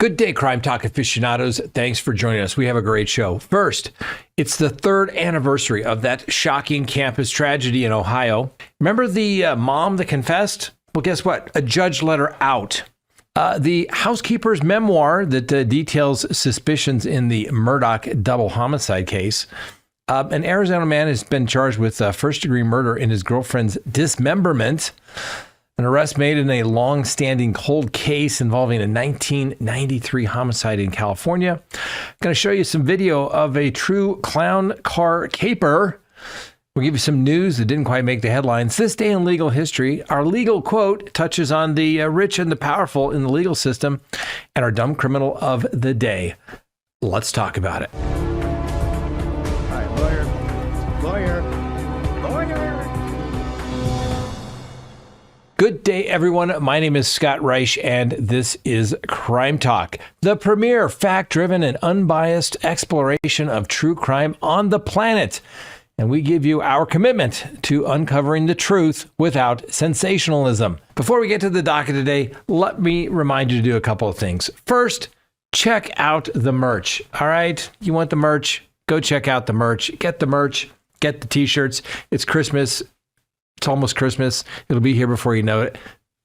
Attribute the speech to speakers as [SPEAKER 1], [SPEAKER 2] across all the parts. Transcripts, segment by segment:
[SPEAKER 1] Good day, Crime Talk aficionados. Thanks for joining us. We have a great show. First, it's the third anniversary of that shocking campus tragedy in Ohio. Remember the mom that confessed? Well, guess what? A judge let her out. The Housekeeper's memoir that details suspicions in the Murdaugh double homicide case. An Arizona man has been charged with first-degree murder in his girlfriend's dismemberment. An arrest made in a long-standing cold case involving a 1993 homicide in California. I'm going to show you some video of a true clown car caper. We'll give you some news that didn't quite make the headlines. This day in legal history, our legal quote touches on the rich and the powerful in the legal system, and our dumb criminal of the day. Let's talk about it.
[SPEAKER 2] All right, lawyer.
[SPEAKER 1] Good day, everyone. My name is Scott Reisch, and this is Crime Talk, the premier fact-driven and unbiased exploration of true crime on the planet. And we give you our commitment to uncovering the truth without sensationalism. Before we get to the docket today, let me remind you to do a couple of things. First, check out the merch. All right? You want the merch? Go check out the merch. Get the merch. Get the t-shirts. It's Christmas. It's almost Christmas. It'll be here before you know it.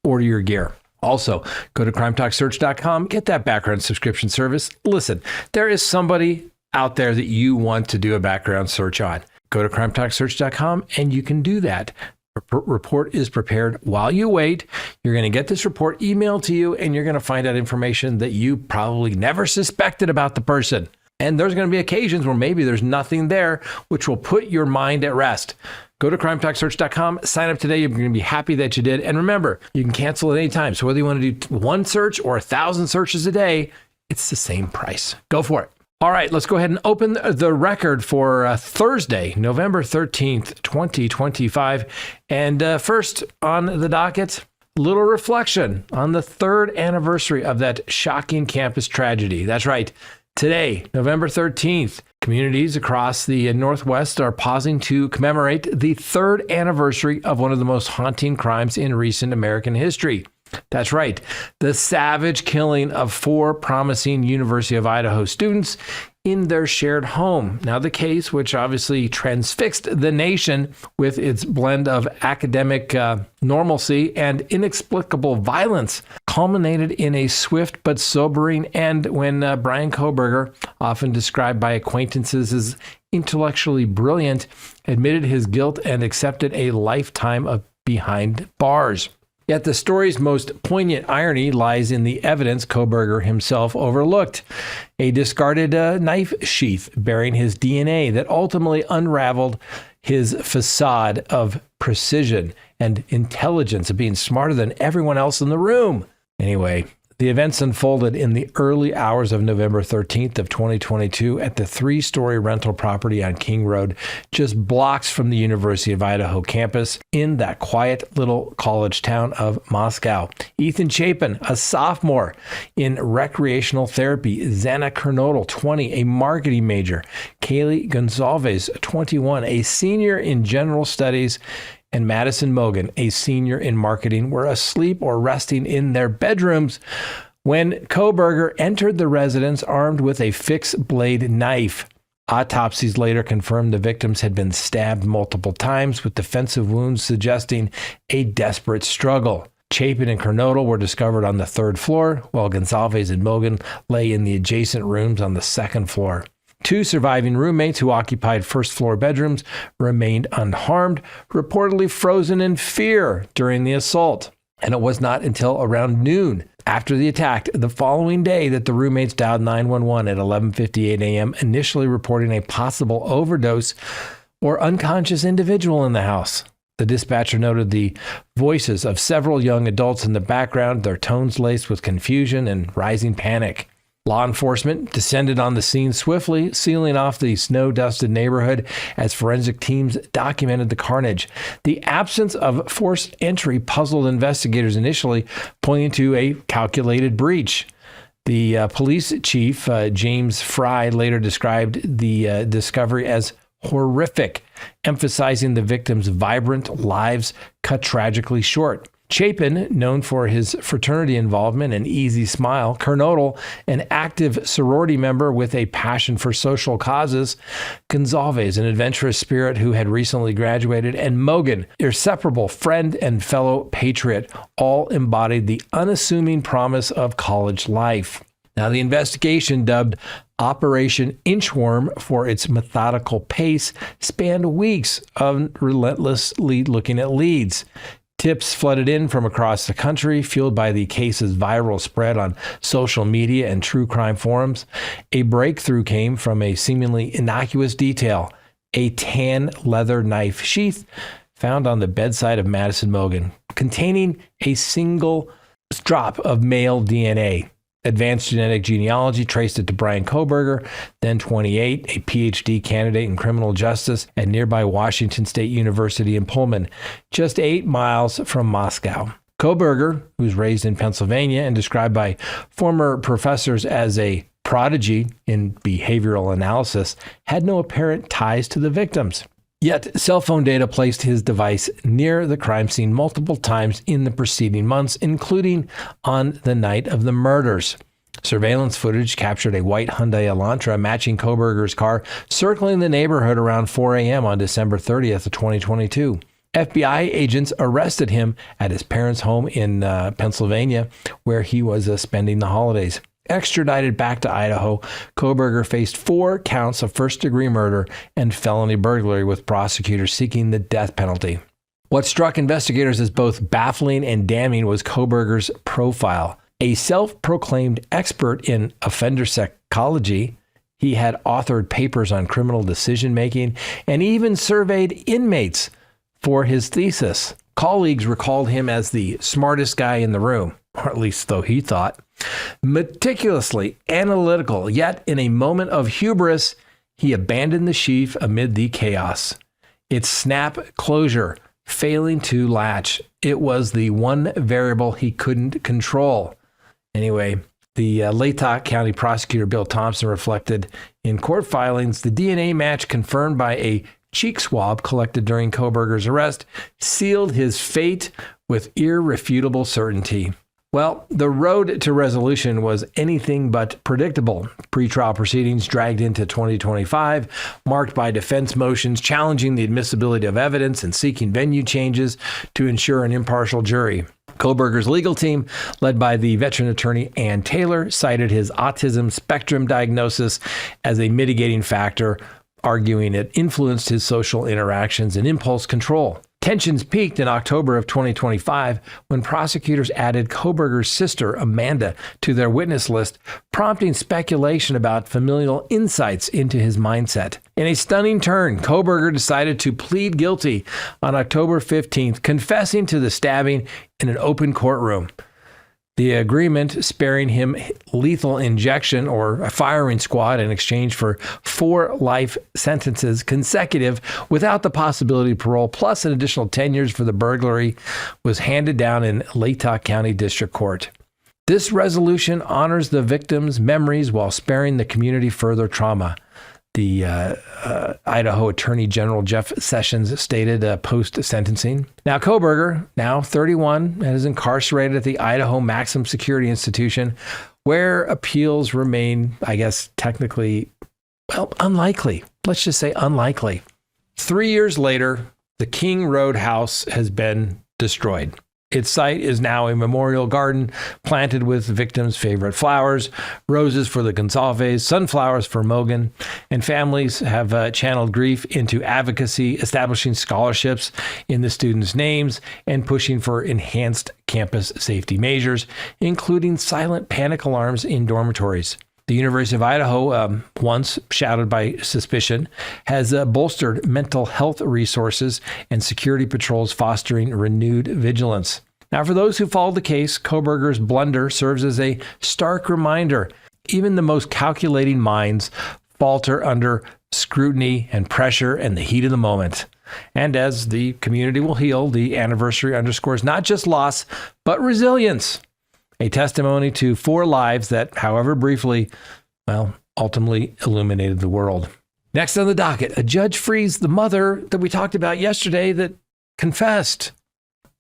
[SPEAKER 1] Order your gear. Also, go to crimetalksearch.com. Get that background subscription service. Listen, there is somebody out there that you want to do a background search on. Go to crimetalksearch.com and you can do that. Report is prepared while you wait. You're going to get this report emailed to you, and you're going to find out information that you probably never suspected about the person. And there's going to be occasions where maybe there's nothing there, which will put your mind at rest. Go to crimetalksearch.com, sign up today. You're going to be happy that you did. And remember, you can cancel at any time. So whether you want to do one search or 1,000 searches a day, it's the same price. Go for it. All right, let's go ahead and open the record for Thursday, November 13th, 2025. And first on the docket, little reflection on the third anniversary of that shocking campus tragedy. That's right. Today, November 13th, communities across the Northwest are pausing to commemorate the third anniversary of one of the most haunting crimes in recent American history. That's right, the savage killing of 4 promising University of Idaho students in their shared home. Now, the case, which obviously transfixed the nation with its blend of academic normalcy and inexplicable violence, culminated in a swift but sobering end when Bryan Kohberger, often described by acquaintances as intellectually brilliant, admitted his guilt and accepted a lifetime of behind bars. Yet the story's most poignant irony lies in the evidence Kohberger himself overlooked, a discarded knife sheath bearing his DNA that ultimately unraveled his facade of precision and intelligence of being smarter than everyone else in the room. Anyway, the events unfolded in the early hours of November 13th of 2022 at the 3-story rental property on King Road, just blocks from the University of Idaho campus in that quiet little college town of Moscow. Ethan Chapin, a sophomore in recreational therapy, Xana Kernodle, 20, a marketing major, Kaylee Gonzalez, 21, a senior in general studies, and Madison Mogan, a senior in marketing, were asleep or resting in their bedrooms when Kohberger entered the residence armed with a fixed-blade knife. Autopsies later confirmed the victims had been stabbed multiple times, with defensive wounds suggesting a desperate struggle. Chapin and Kernodle were discovered on the 3rd floor, while Gonzalez and Mogan lay in the adjacent rooms on the 2nd floor. 2 surviving roommates who occupied first-floor bedrooms remained unharmed, reportedly frozen in fear during the assault. And it was not until around noon after the attack the following day that the roommates dialed 911 at 11:58 a.m., initially reporting a possible overdose or unconscious individual in the house. The dispatcher noted the voices of several young adults in the background, their tones laced with confusion and rising panic. Law enforcement descended on the scene swiftly, sealing off the snow-dusted neighborhood as forensic teams documented the carnage. The absence of forced entry puzzled investigators initially, pointing to a calculated breach. The police chief, James Fry, later described the discovery as horrific, emphasizing the victims' vibrant lives cut tragically short. Chapin, known for his fraternity involvement and easy smile. Kernodle, an active sorority member with a passion for social causes. Gonzalez, an adventurous spirit who had recently graduated. And Mogan, inseparable friend and fellow patriot, all embodied the unassuming promise of college life. Now, the investigation, dubbed Operation Inchworm for its methodical pace, spanned weeks of relentlessly looking at leads. Tips flooded in from across the country, fueled by the case's viral spread on social media and true crime forums. A breakthrough came from a seemingly innocuous detail: a tan leather knife sheath found on the bedside of Madison Mogan, containing a single drop of male DNA. Advanced genetic genealogy traced it to Bryan Kohberger, then 28, a PhD candidate in criminal justice at nearby Washington State University in Pullman, just 8 miles from Moscow. Kohberger, who was raised in Pennsylvania and described by former professors as a prodigy in behavioral analysis, had no apparent ties to the victims. Yet, cell phone data placed his device near the crime scene multiple times in the preceding months, including on the night of the murders. Surveillance footage captured a white Hyundai Elantra matching Kohberger's car circling the neighborhood around 4 a.m. on December 30th of 2022. FBI agents arrested him at his parents' home in Pennsylvania, where he was spending the holidays. Extradited back to Idaho, Kohberger faced 4 counts of first-degree murder and felony burglary, with prosecutors seeking the death penalty. What struck investigators as both baffling and damning was Kohberger's profile. A self-proclaimed expert in offender psychology, he had authored papers on criminal decision-making and even surveyed inmates for his thesis. Colleagues recalled him as the smartest guy in the room, or at least so he thought. Meticulously analytical, yet in a moment of hubris, he abandoned the sheath amid the chaos. Its snap closure failing to latch. It was the one variable he couldn't control. Anyway, the Latah County prosecutor Bill Thompson reflected in court filings the DNA match confirmed by a cheek swab collected during Kohberger's arrest sealed his fate with irrefutable certainty. Well, the road to resolution was anything but predictable. Pretrial proceedings dragged into 2025, marked by defense motions challenging the admissibility of evidence and seeking venue changes to ensure an impartial jury. Kohberger's legal team, led by the veteran attorney Ann Taylor, cited his autism spectrum diagnosis as a mitigating factor, arguing it influenced his social interactions and impulse control. Tensions peaked in October of 2025 when prosecutors added Kohberger's sister, Amanda, to their witness list, prompting speculation about familial insights into his mindset. In a stunning turn, Kohberger decided to plead guilty on October 15th, confessing to the stabbing in an open courtroom. The agreement sparing him lethal injection or a firing squad in exchange for 4 life sentences consecutive without the possibility of parole, plus an additional 10 years for the burglary, was handed down in Latah County District Court. This resolution honors the victims' memories while sparing the community further trauma. The Idaho Attorney General Jeff Sessions stated post-sentencing. Now, Kohberger, now 31, is incarcerated at the Idaho Maximum Security Institution, where appeals remain, I guess, technically, well, unlikely. Let's just say unlikely. 3 years later, the King Road house has been destroyed. Its site is now a memorial garden planted with victims' favorite flowers, roses for the Gonzalez, sunflowers for Mogan, and families have channeled grief into advocacy, establishing scholarships in the students' names, and pushing for enhanced campus safety measures, including silent panic alarms in dormitories. The University of Idaho, once shadowed by suspicion, has bolstered mental health resources and security patrols, fostering renewed vigilance. Now, for those who followed the case, Kohberger's blunder serves as a stark reminder. Even the most calculating minds falter under scrutiny and pressure and the heat of the moment. And as the community will heal, the anniversary underscores not just loss, but resilience. A testimony to 4 lives that, however briefly, ultimately illuminated the world. Next on the docket, a judge frees the mother that we talked about yesterday that confessed.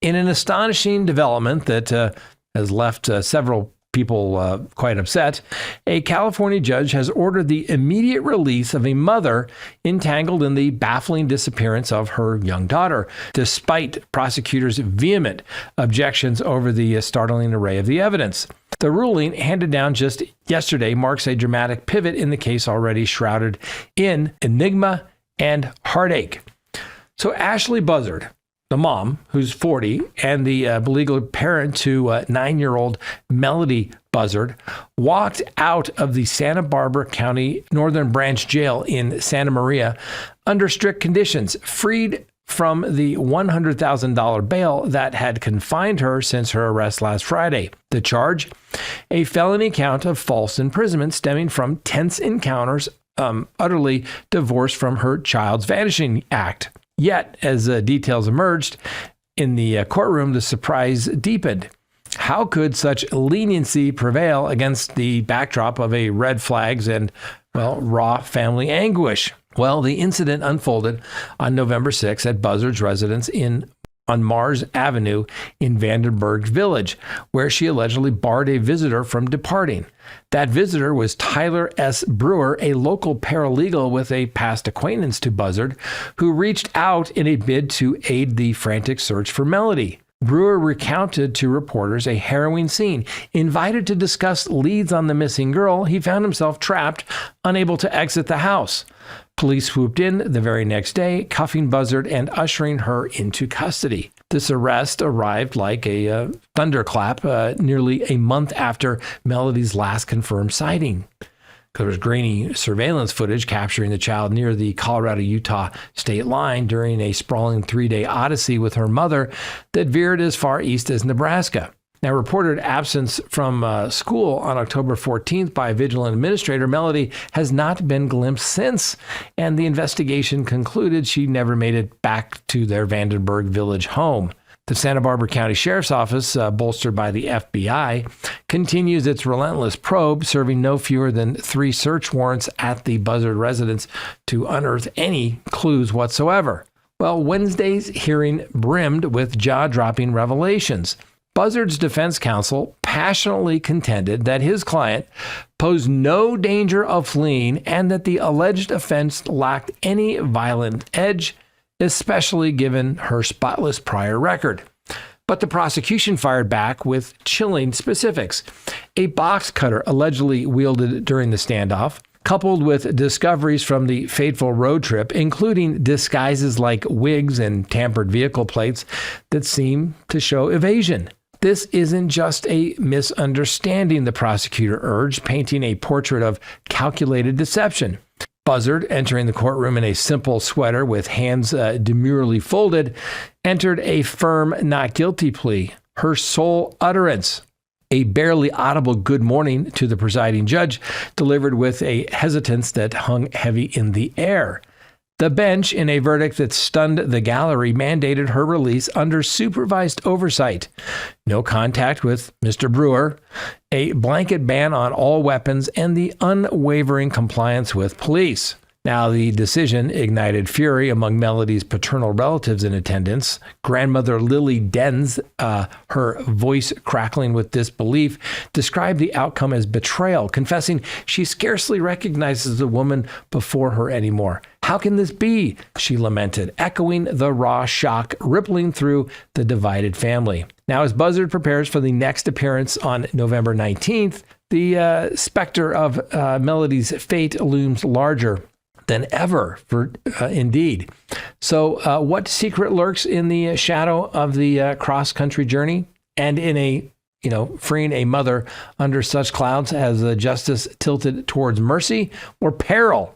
[SPEAKER 1] In an astonishing development that has left several people quite upset, a California judge has ordered the immediate release of a mother entangled in the baffling disappearance of her young daughter, despite prosecutors' vehement objections over the startling array of the evidence. The ruling, handed down just yesterday, marks a dramatic pivot in the case already shrouded in enigma and heartache. So Ashley Buzzard, the mom, who's 40, and the beleaguered parent to 9-year-old Melody Buzzard, walked out of the Santa Barbara County Northern Branch Jail in Santa Maria under strict conditions, freed from the $100,000 bail that had confined her since her arrest last Friday. The charge? A felony count of false imprisonment stemming from tense encounters, utterly divorced from her child's vanishing act. Yet, as details emerged in the courtroom, the surprise deepened. How could such leniency prevail against the backdrop of a red flags and, raw family anguish? Well, the incident unfolded on November 6 at Buzzard's residence on Mars Avenue in Vandenberg Village, where she allegedly barred a visitor from departing. That visitor was Tyler S. Brewer, a local paralegal with a past acquaintance to Buzzard, who reached out in a bid to aid the frantic search for Melody. Brewer recounted to reporters a harrowing scene. Invited to discuss leads on the missing girl, he found himself trapped, unable to exit the house. Police swooped in the very next day, cuffing Buzzard and ushering her into custody. This arrest arrived like a thunderclap nearly a month after Melody's last confirmed sighting. There was grainy surveillance footage capturing the child near the Colorado-Utah state line during a sprawling 3-day odyssey with her mother that veered as far east as Nebraska. Now, reported absence from school on October 14th by a vigilant administrator, Melody has not been glimpsed since, and the investigation concluded she never made it back to their Vandenberg Village home. The Santa Barbara County Sheriff's Office, bolstered by the FBI, continues its relentless probe, serving no fewer than 3 search warrants at the Buzzard residence to unearth any clues whatsoever. Well, Wednesday's hearing brimmed with jaw-dropping revelations. Buzzard's defense counsel passionately contended that his client posed no danger of fleeing and that the alleged offense lacked any violent edge, especially given her spotless prior record. But the prosecution fired back with chilling specifics. A box cutter allegedly wielded during the standoff, coupled with discoveries from the fateful road trip, including disguises like wigs and tampered vehicle plates that seem to show evasion. This isn't just a misunderstanding, the prosecutor urged, painting a portrait of calculated deception. Buzzard, entering the courtroom in a simple sweater with hands demurely folded, entered a firm not guilty plea, her sole utterance. A barely audible good morning to the presiding judge, delivered with a hesitance that hung heavy in the air. The bench, in a verdict that stunned the gallery, mandated her release under supervised oversight. No contact with Mr. Brewer, a blanket ban on all weapons, and the unwavering compliance with police. Now, the decision ignited fury among Melody's paternal relatives in attendance. Grandmother Lily Denz, her voice crackling with disbelief, described the outcome as betrayal, confessing she scarcely recognizes the woman before her anymore. How can this be? She lamented, echoing the raw shock rippling through the divided family. Now, as Buzzard prepares for the next appearance on November 19th, the specter of Melody's fate looms larger than ever, indeed. So what secret lurks in the shadow of the cross-country journey and in freeing a mother under such clouds? Has justice tilted towards mercy or peril?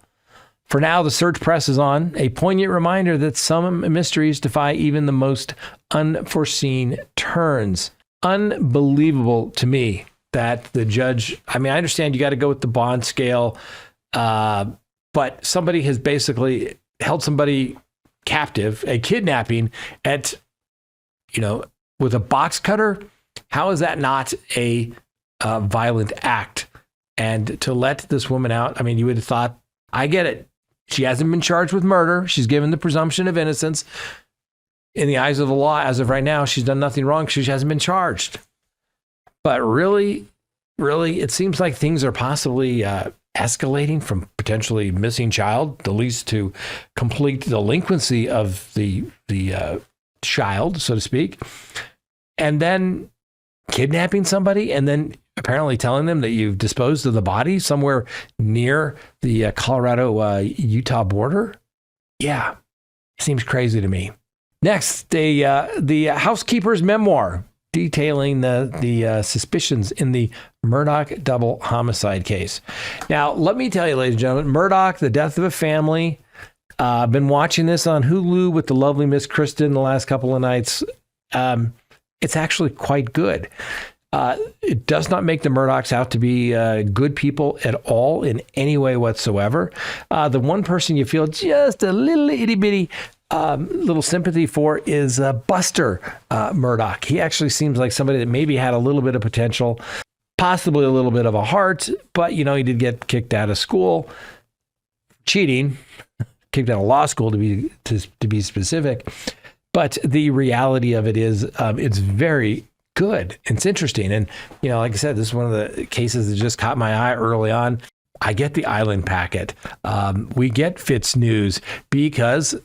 [SPEAKER 1] For now, the search presses on, a poignant reminder that some mysteries defy even the most unforeseen turns. Unbelievable to me that the judge, I understand you got to go with the bond scale, but somebody has basically held somebody captive, a kidnapping with a box cutter. How is that not a violent act? And to let this woman out, you would have thought, I get it. She hasn't been charged with murder. She's given the presumption of innocence. in the eyes of the law, as of right now, she's done nothing wrong. She hasn't been charged. But really, it seems like things are possibly escalating from potentially missing child, the least to complete delinquency of the child, so to speak, and then kidnapping somebody, and then apparently telling them that you've disposed of the body somewhere near the Colorado-Utah border. Yeah, seems crazy to me. Next, the Housekeeper's memoir detailing the suspicions in the Murdaugh double homicide case. Now, let me tell you, ladies and gentlemen, Murdaugh, the death of a family. I've been watching this on Hulu with the lovely Miss Kristen the last couple of nights. It's actually quite good. It does not make the Murdaughs out to be good people at all in any way whatsoever. The one person you feel just a little itty bitty little sympathy for is Buster Murdaugh. He actually seems like somebody that maybe had a little bit of potential, possibly a little bit of a heart, but he did get kicked out of school, cheating, kicked out of law school to be specific. But the reality of it is, it's very good. It's interesting, and like I said, this is one of the cases that just caught my eye early on. I get the Island Packet. We get Fitz News because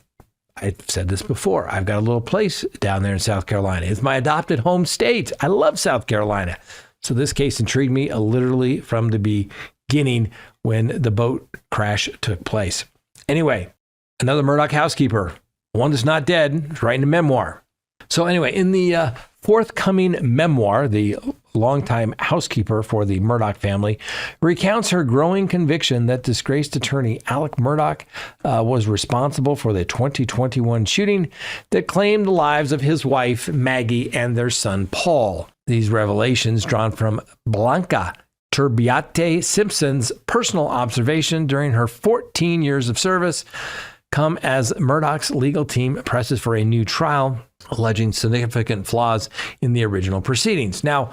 [SPEAKER 1] I've said this before. I've got a little place down there in South Carolina. It's my adopted home state. I love South Carolina. So this case intrigued me literally from the beginning when the boat crash took place. Anyway, another Murdaugh housekeeper, one that's not dead, is writing a memoir. So anyway, in the forthcoming memoir, the longtime housekeeper for the Murdaugh family recounts her growing conviction that disgraced attorney Alec Murdaugh was responsible for the 2021 shooting that claimed the lives of his wife, Maggie, and their son, Paul. These revelations, drawn from Blanca Turbiate Simpson's personal observation during her 14 years of service, come as Murdaugh's legal team presses for a new trial, alleging significant flaws in the original proceedings. Now,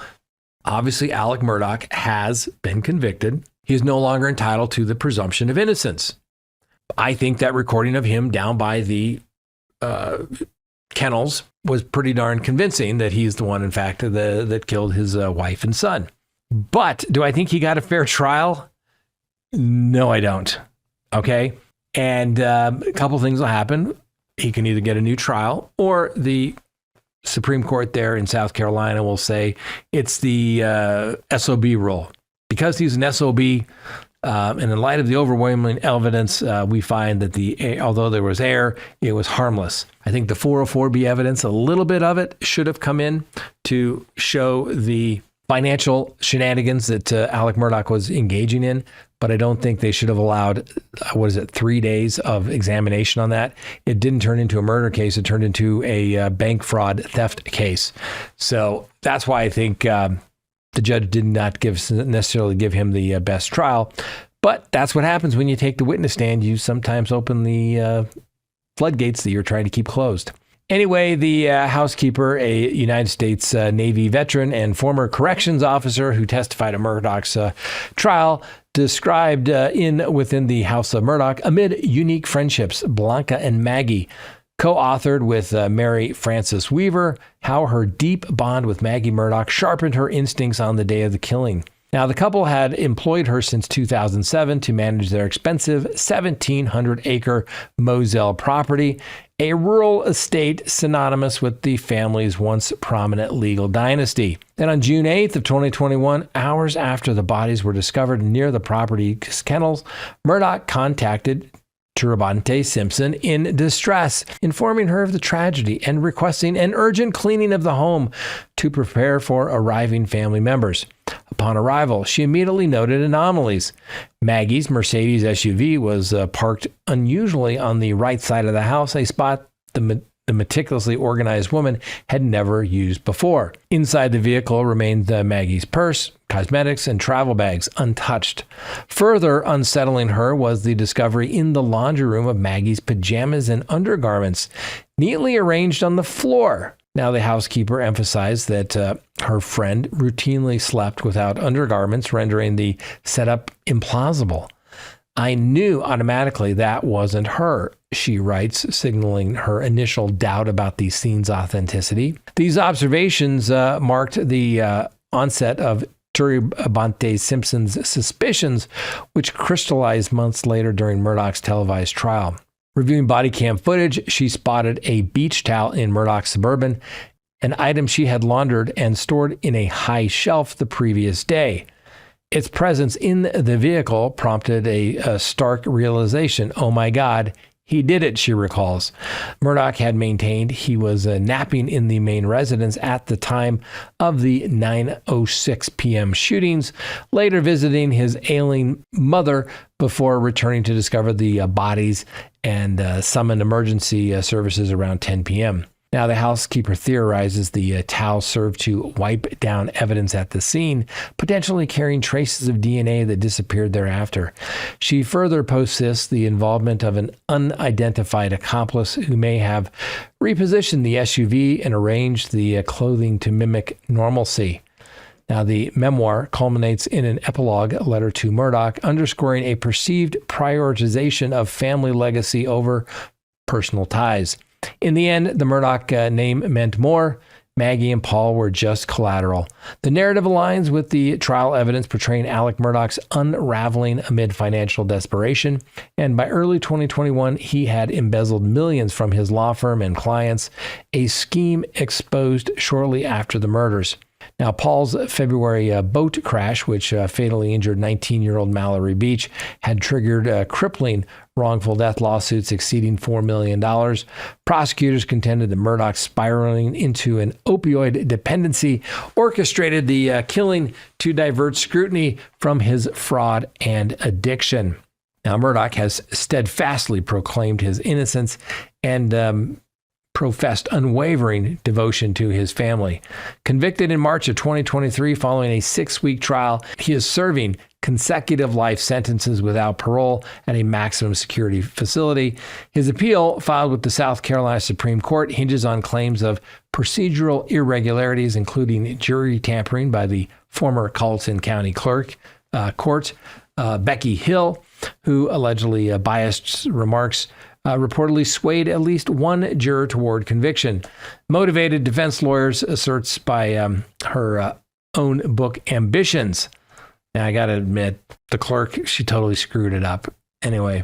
[SPEAKER 1] obviously, Alec Murdaugh has been convicted. He is no longer entitled to the presumption of innocence. I think that recording of him down by the kennels was pretty darn convincing that he's the one, in fact, that killed his wife and son. But do I think he got a fair trial? No, I don't. Okay? And a couple things will happen. He can either get a new trial, or the Supreme Court there in South Carolina will say it's the SOB rule. Because he's an SOB, and in light of the overwhelming evidence, we find that although there was error, it was harmless. I think the 404B evidence, a little bit of it should have come in to show the financial shenanigans that Alec Murdaugh was engaging in, but I don't think they should have allowed, 3 days of examination on that. It didn't turn into a murder case. It turned into a bank fraud theft case. So that's why I think the judge did not necessarily give him the best trial. But that's what happens when you take the witness stand. You sometimes open the floodgates that you're trying to keep closed. Anyway, the housekeeper, a United States Navy veteran and former corrections officer who testified at Murdaugh's trial, described within the House of Murdaugh amid unique friendships, Blanca and Maggie, co-authored with Mary Frances Weaver, how her deep bond with Maggie Murdaugh sharpened her instincts on the day of the killing. Now, the couple had employed her since 2007 to manage their expensive 1,700-acre Moselle property, a rural estate synonymous with the family's once prominent legal dynasty. Then on June 8th of 2021, hours after the bodies were discovered near the property's kennels, Murdaugh contacted Turbiate Simpson in distress, informing her of the tragedy and requesting an urgent cleaning of the home to prepare for arriving family members. Upon arrival, she immediately noted anomalies. Maggie's Mercedes SUV was parked unusually on the right side of the house, a spot the meticulously organized woman had never used before. Inside the vehicle remained Maggie's purse, cosmetics, and travel bags untouched. Further unsettling her was the discovery in the laundry room of Maggie's pajamas and undergarments, neatly arranged on the floor. Now, the housekeeper emphasized that her friend routinely slept without undergarments, rendering the setup implausible. I knew automatically that wasn't her, she writes, signaling her initial doubt about the scene's authenticity. These observations marked the onset of Turibante Simpson's suspicions, which crystallized months later during Murdaugh's televised trial. Reviewing body cam footage, she spotted a beach towel in Murdaugh's Suburban, an item she had laundered and stored in a high shelf the previous day. Its presence in the vehicle prompted a stark realization. Oh my God, he did it, she recalls. Murdaugh had maintained he was napping in the main residence at the time of the 9:06 p.m. shootings, later visiting his ailing mother before returning to discover the bodies and summoned emergency services around 10 p.m. Now, the housekeeper theorizes the towel served to wipe down evidence at the scene, potentially carrying traces of DNA that disappeared thereafter. She further posts the involvement of an unidentified accomplice who may have repositioned the SUV and arranged the clothing to mimic normalcy. Now, the memoir culminates in an epilogue letter to Murdaugh, underscoring a perceived prioritization of family legacy over personal ties. In the end, the Murdaugh name meant more. Maggie and Paul were just collateral. The narrative aligns with the trial evidence portraying Alec Murdaugh's unraveling amid financial desperation, and by early 2021, he had embezzled millions from his law firm and clients, a scheme exposed shortly after the murders. Now, Paul's February boat crash, which fatally injured 19-year-old Mallory Beach, had triggered crippling wrongful death lawsuits exceeding $4 million. Prosecutors contended that Murdaugh spiraling into an opioid dependency orchestrated the killing to divert scrutiny from his fraud and addiction. Now, Murdaugh has steadfastly proclaimed his innocence and professed unwavering devotion to his family. Convicted in March of 2023 following a 6-week trial, he is serving consecutive life sentences without parole at a maximum security facility. His appeal, filed with the South Carolina Supreme Court, hinges on claims of procedural irregularities, including jury tampering by the former Colleton County Clerk Court, Becky Hill, who allegedly biased remarks reportedly swayed at least one juror toward conviction. Motivated defense lawyers asserts by her own book, Ambitions. Now, I got to admit, the clerk, she totally screwed it up. Anyway,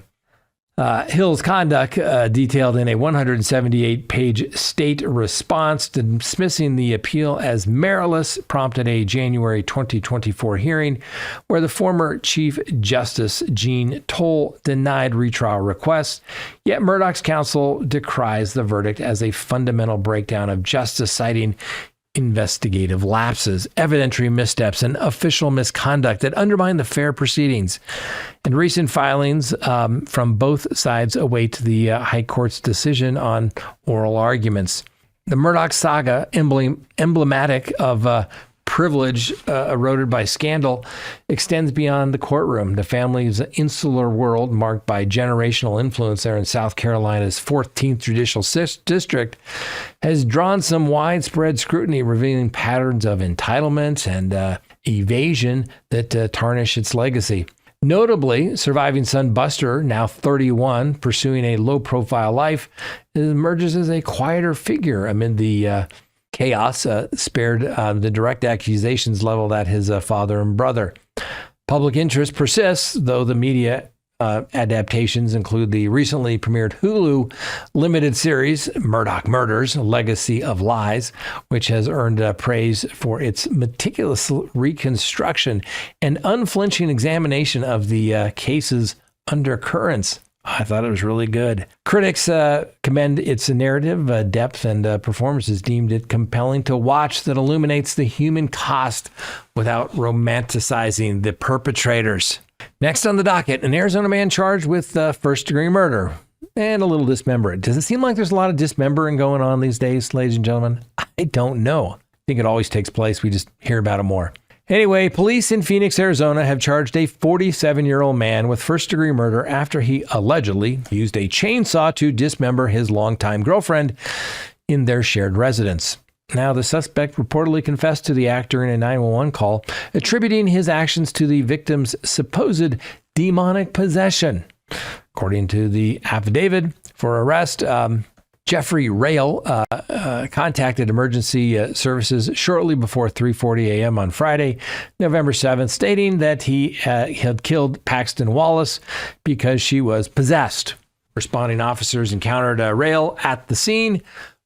[SPEAKER 1] Hill's conduct, detailed in a 178-page state response dismissing the appeal as meritless, prompted a January 2024 hearing where the former Chief Justice Jean Toll denied retrial requests. Yet Murdaugh's counsel decries the verdict as a fundamental breakdown of justice, citing investigative lapses, evidentiary missteps, and official misconduct that undermine the fair proceedings. And recent filings from both sides await the High Court's decision on oral arguments. The Murdaugh saga, emblematic of privilege eroded by scandal, extends beyond the courtroom. The family's insular world, marked by generational influence there in South Carolina's 14th Judicial District, has drawn some widespread scrutiny, revealing patterns of entitlement and evasion that tarnish its legacy. Notably, surviving son Buster, now 31, pursuing a low-profile life, emerges as a quieter figure amid the chaos, spared the direct accusations leveled at his father and brother. Public interest persists, though the media adaptations include the recently premiered Hulu limited series, Murdaugh Murders, Legacy of Lies, which has earned praise for its meticulous reconstruction and unflinching examination of the case's undercurrents. I thought it was really good. Critics commend its narrative, depth, and performances, deemed it compelling to watch that illuminates the human cost without romanticizing the perpetrators. Next on the docket, an Arizona man charged with first-degree murder and a little dismemberment. Does it seem like there's a lot of dismembering going on these days, ladies and gentlemen? I don't know. I think it always takes place. We just hear about it more. Anyway, police in Phoenix, Arizona have charged a 47-year-old man with first-degree murder after he allegedly used a chainsaw to dismember his longtime girlfriend in their shared residence. Now, the suspect reportedly confessed to the act during a 911 call, attributing his actions to the victim's supposed demonic possession. According to the affidavit for arrest, Jeffrey Rail contacted emergency services shortly before 3:40 a.m. on Friday, November 7th, stating that he had killed Paxton Wallace because she was possessed. Responding officers encountered Rail at the scene,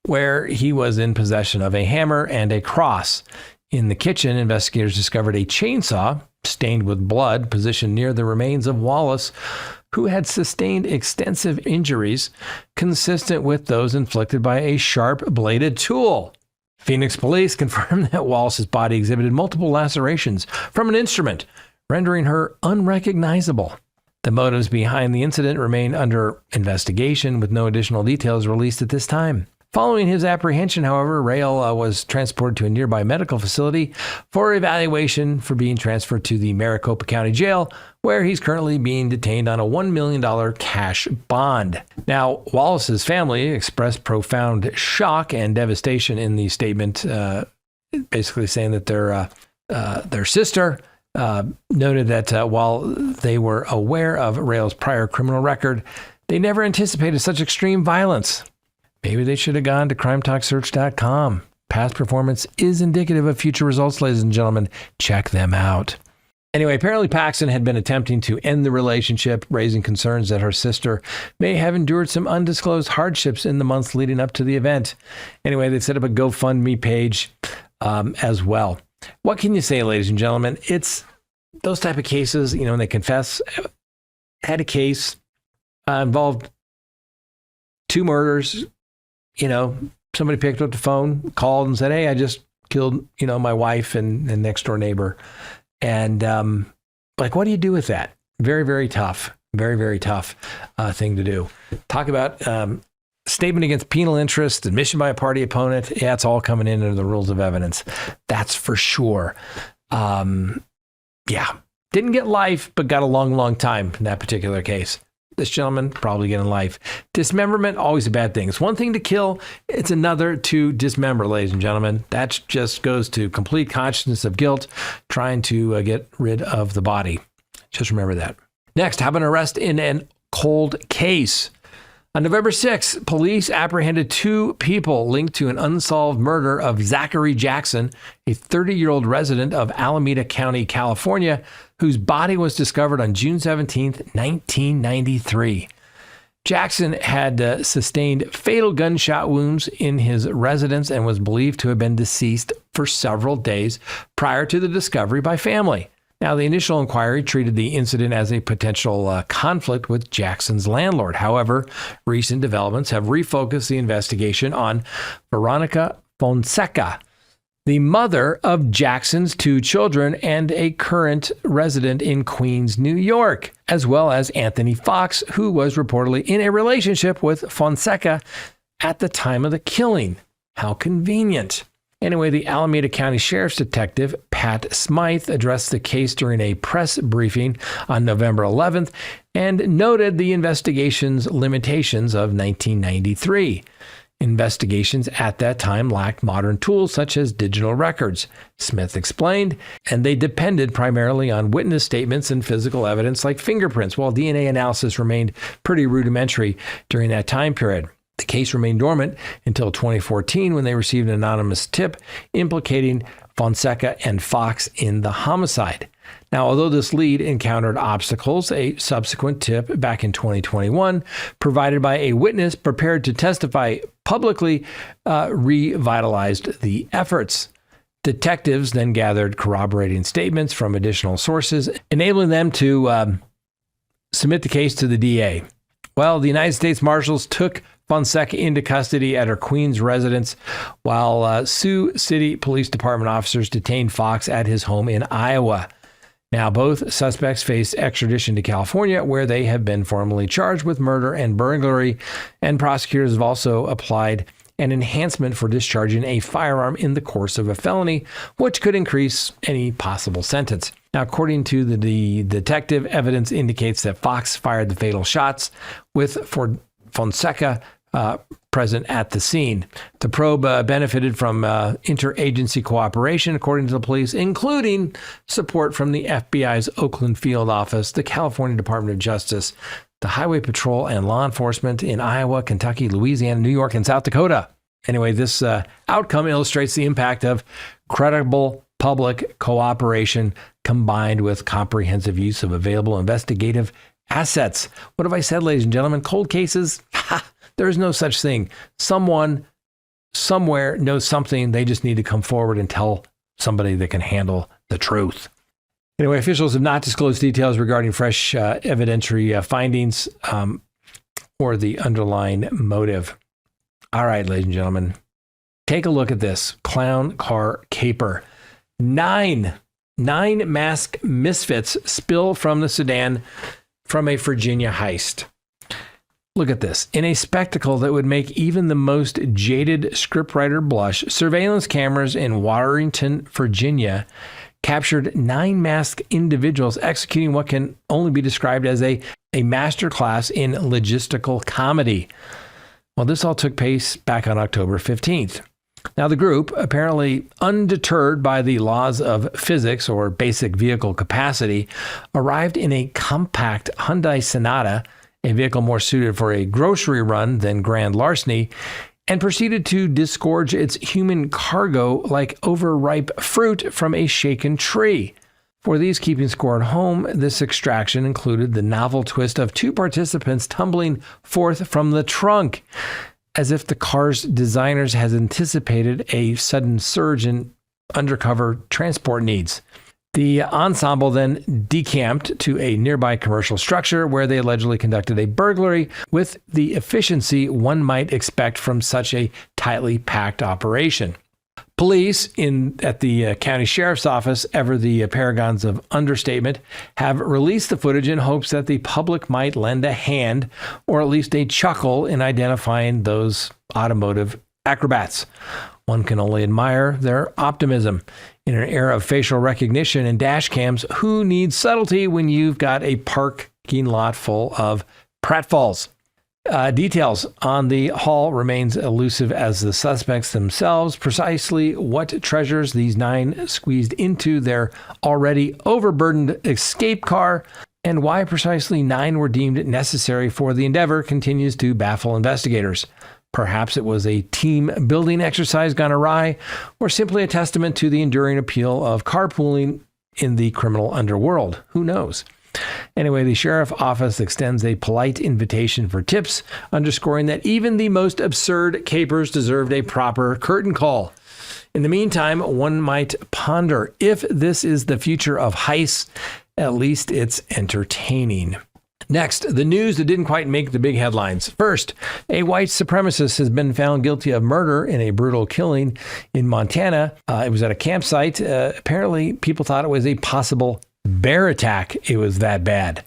[SPEAKER 1] where he was in possession of a hammer and a cross. In the kitchen, investigators discovered a chainsaw stained with blood positioned near the remains of Wallace, who had sustained extensive injuries consistent with those inflicted by a sharp-bladed tool. Phoenix police confirmed that Wallace's body exhibited multiple lacerations from an instrument, rendering her unrecognizable. The motives behind the incident remain under investigation, with no additional details released at this time. Following his apprehension, however, Rail was transported to a nearby medical facility for evaluation for being transferred to the Maricopa County Jail, where he's currently being detained on a $1 million cash bond. Now, Wallace's family expressed profound shock and devastation in the statement, basically saying that their sister noted that while they were aware of Rail's prior criminal record, they never anticipated such extreme violence. Maybe they should have gone to crimetalksearch.com. Past performance is indicative of future results, ladies and gentlemen. Check them out. Anyway, apparently Paxton had been attempting to end the relationship, raising concerns that her sister may have endured some undisclosed hardships in the months leading up to the event. Anyway, they set up a GoFundMe page as well. What can you say, ladies and gentlemen? It's those type of cases, when they confess, had a case, involved 2 murders. Somebody picked up the phone, called and said, hey, I just killed, my wife and next door neighbor. And what do you do with that? Very, very tough. Very, very tough thing to do. Talk about statement against penal interest, admission by a party opponent. Yeah, it's all coming in under the rules of evidence. That's for sure. Didn't get life, but got a long, long time in that particular case. This gentleman probably getting life. Dismemberment, always a bad thing. It's one thing to kill. It's another to dismember, ladies and gentlemen. That just goes to complete consciousness of guilt, trying to get rid of the body. Just remember that. Next, have an arrest in a cold case. On November 6th, police apprehended 2 people linked to an unsolved murder of Zachary Jackson, a 30-year-old resident of Alameda County, California, whose body was discovered on June 17th, 1993. Jackson had sustained fatal gunshot wounds in his residence and was believed to have been deceased for several days prior to the discovery by family. Now, the initial inquiry treated the incident as a potential conflict with Jackson's landlord. However, recent developments have refocused the investigation on Veronica Fonseca, the mother of Jackson's 2 children and a current resident in Queens, New York, as well as Anthony Fox, who was reportedly in a relationship with Fonseca at the time of the killing. How convenient. Anyway, the Alameda County Sheriff's Detective, Pat Smythe, addressed the case during a press briefing on November 11th and noted the investigation's limitations of 1993. Investigations at that time lacked modern tools such as digital records, Smith explained, and they depended primarily on witness statements and physical evidence like fingerprints, while DNA analysis remained pretty rudimentary during that time period. The case remained dormant until 2014 when they received an anonymous tip implicating Fonseca and Fox in the homicide. Now, although this lead encountered obstacles, a subsequent tip back in 2021 provided by a witness prepared to testify publicly revitalized the efforts. Detectives then gathered corroborating statements from additional sources, enabling them to submit the case to the DA. Well, the United States Marshals took Fonseca into custody at her Queens residence, while Sioux City Police Department officers detained Fox at his home in Iowa. Now, both suspects face extradition to California, where they have been formally charged with murder and burglary, and prosecutors have also applied an enhancement for discharging a firearm in the course of a felony, which could increase any possible sentence. Now, according to the detective, evidence indicates that Fox fired the fatal shots, with Fonseca present at the scene. The probe benefited from interagency cooperation, according to the police, including support from the FBI's Oakland Field Office, the California Department of Justice, the Highway Patrol, and law enforcement in Iowa, Kentucky, Louisiana, New York, and South Dakota. Anyway, this outcome illustrates the impact of credible public cooperation combined with comprehensive use of available investigative assets. What have I said, ladies and gentlemen? Cold cases? There is no such thing. Someone somewhere knows something. They just need to come forward and tell somebody that can handle the truth. Anyway, officials have not disclosed details regarding fresh evidentiary findings or the underlying motive. All right, ladies and gentlemen, take a look at this clown car caper. Nine masked misfits spill from the sedan from a Virginia heist. Look at this. In a spectacle that would make even the most jaded scriptwriter blush, surveillance cameras in Warrenton, Virginia, captured 9 masked individuals executing what can only be described as a masterclass in logistical comedy. Well, this all took place back on October 15th. Now, the group, apparently undeterred by the laws of physics or basic vehicle capacity, arrived in a compact Hyundai Sonata, a vehicle more suited for a grocery run than grand larceny, and proceeded to disgorge its human cargo like overripe fruit from a shaken tree. For these keeping score at home, this extraction included the novel twist of 2 participants tumbling forth from the trunk, as if the car's designers had anticipated a sudden surge in undercover transport needs. The ensemble then decamped to a nearby commercial structure where they allegedly conducted a burglary with the efficiency one might expect from such a tightly packed operation. Police at the county sheriff's office, ever the paragons of understatement, have released the footage in hopes that the public might lend a hand or at least a chuckle in identifying those automotive acrobats. One can only admire their optimism. In an era of facial recognition and dash cams, who needs subtlety when you've got a parking lot full of pratfalls? Details on the haul remains elusive as the suspects themselves. Precisely what treasures these 9 squeezed into their already overburdened escape car and why precisely 9 were deemed necessary for the endeavor continues to baffle investigators. Perhaps it was a team-building exercise gone awry, or simply a testament to the enduring appeal of carpooling in the criminal underworld. Who knows? Anyway, the sheriff's office extends a polite invitation for tips, underscoring that even the most absurd capers deserved a proper curtain call. In the meantime, one might ponder, if this is the future of heists, at least it's entertaining. Next, the news that didn't quite make the big headlines. First, a white supremacist has been found guilty of murder in a brutal killing in Montana. It was at a campsite. Apparently, people thought it was a possible bear attack. It was that bad.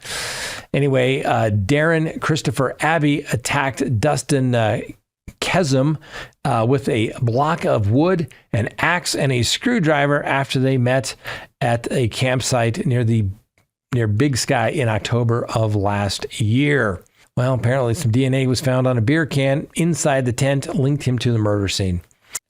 [SPEAKER 1] Anyway, Darren Christopher Abbey attacked Dustin Kesum with a block of wood, an axe, and a screwdriver after they met at a campsite near Big Sky in October of last year. Well, apparently some DNA was found on a beer can inside the tent, linked him to the murder scene.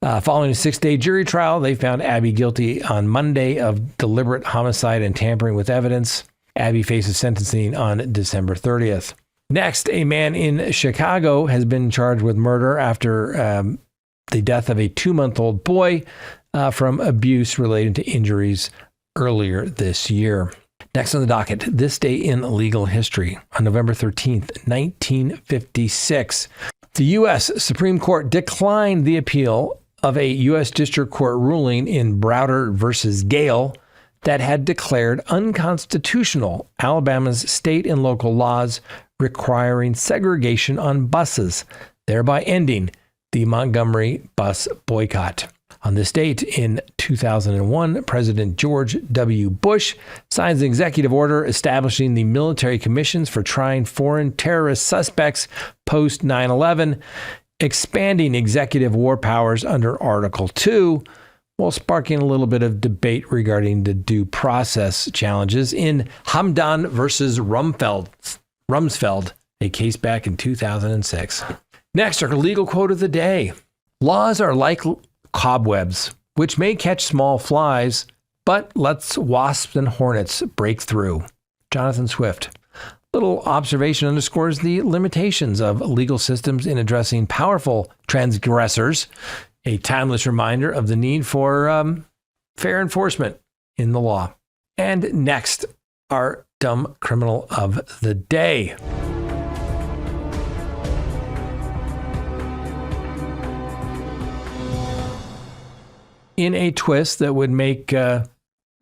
[SPEAKER 1] Following a 6-day jury trial, they found Abbey guilty on Monday of deliberate homicide and tampering with evidence. Abbey faces sentencing on December 30th. Next, a man in Chicago has been charged with murder after the death of a 2-month-old boy from abuse related to injuries earlier this year. Next on the docket, this day in legal history. On November 13th, 1956, the U.S. Supreme Court declined the appeal of a U.S. District Court ruling in Browder versus Gale that had declared unconstitutional Alabama's state and local laws requiring segregation on buses, thereby ending the Montgomery bus boycott. On this date in 2001, President George W. Bush signs an executive order establishing the military commissions for trying foreign terrorist suspects post 9/11, expanding executive war powers under Article 2, while sparking a little bit of debate regarding the due process challenges in Hamdan versus Rumsfeld, a case back in 2006. Next, our legal quote of the day. Laws are like cobwebs, which may catch small flies, but lets wasps and hornets break through. Jonathan Swift. Little observation underscores the limitations of legal systems in addressing powerful transgressors. A timeless reminder of the need for fair enforcement in the law. And next, our dumb criminal of the day. In a twist that would make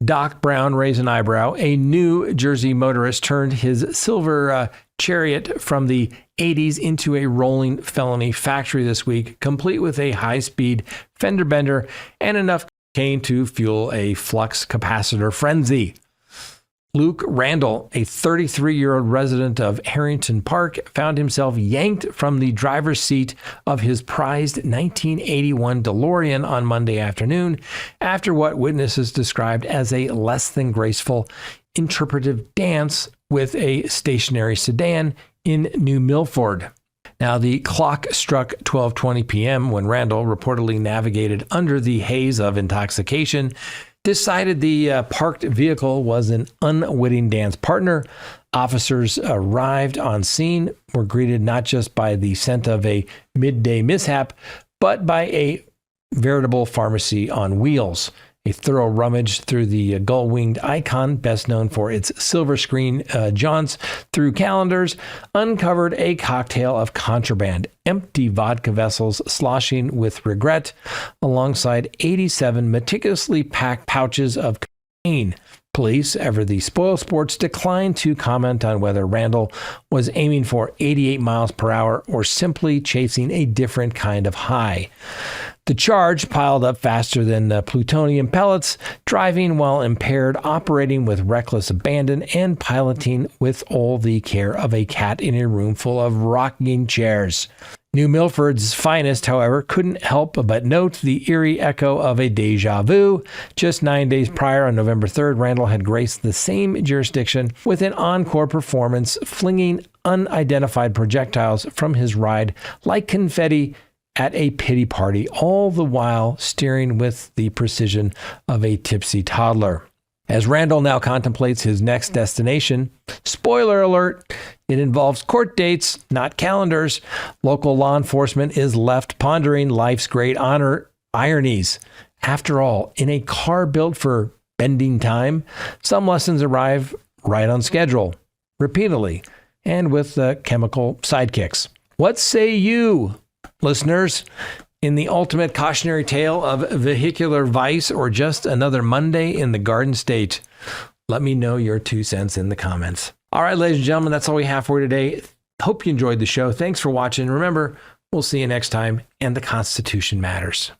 [SPEAKER 1] Doc Brown raise an eyebrow, a New Jersey motorist turned his silver chariot from the 80s into a rolling felony factory this week, complete with a high-speed fender bender and enough cocaine to fuel a flux capacitor frenzy. Luke Randall, a 33-year-old resident of Harrington Park, found himself yanked from the driver's seat of his prized 1981 DeLorean on Monday afternoon after what witnesses described as a less than graceful interpretive dance with a stationary sedan in New Milford. Now, the clock struck 12:20 p.m. when Randall reportedly navigated under the haze of intoxication, decided the parked vehicle was an unwitting dance partner. Officers arrived on scene, were greeted not just by the scent of a midday mishap, but by a veritable pharmacy on wheels. A thorough rummage through the gull-winged icon, best known for its silver screen jaunts through calendars, uncovered a cocktail of contraband, empty vodka vessels sloshing with regret, alongside 87 meticulously packed pouches of cocaine. Police, ever the spoil sports, declined to comment on whether Randall was aiming for 88 miles per hour or simply chasing a different kind of high. The charge piled up faster than plutonium pellets, driving while impaired, operating with reckless abandon, and piloting with all the care of a cat in a room full of rocking chairs. New Milford's finest, however, couldn't help but note the eerie echo of a deja vu. Just 9 days prior, on November 3rd, Randall had graced the same jurisdiction with an encore performance, flinging unidentified projectiles from his ride like confetti at a pity party, all the while steering with the precision of a tipsy toddler. As Randall now contemplates his next destination, spoiler alert, it involves court dates, not calendars. Local law enforcement is left pondering life's great ironies. After all, in a car built for bending time, some lessons arrive right on schedule, repeatedly, and with chemical sidekicks. What say you, listeners? In the ultimate cautionary tale of vehicular vice or just another Monday in the Garden State? Let me know your 2 cents in the comments. All right, ladies and gentlemen, that's all we have for today. Hope you enjoyed the show. Thanks for watching. Remember, we'll see you next time, and the Constitution matters.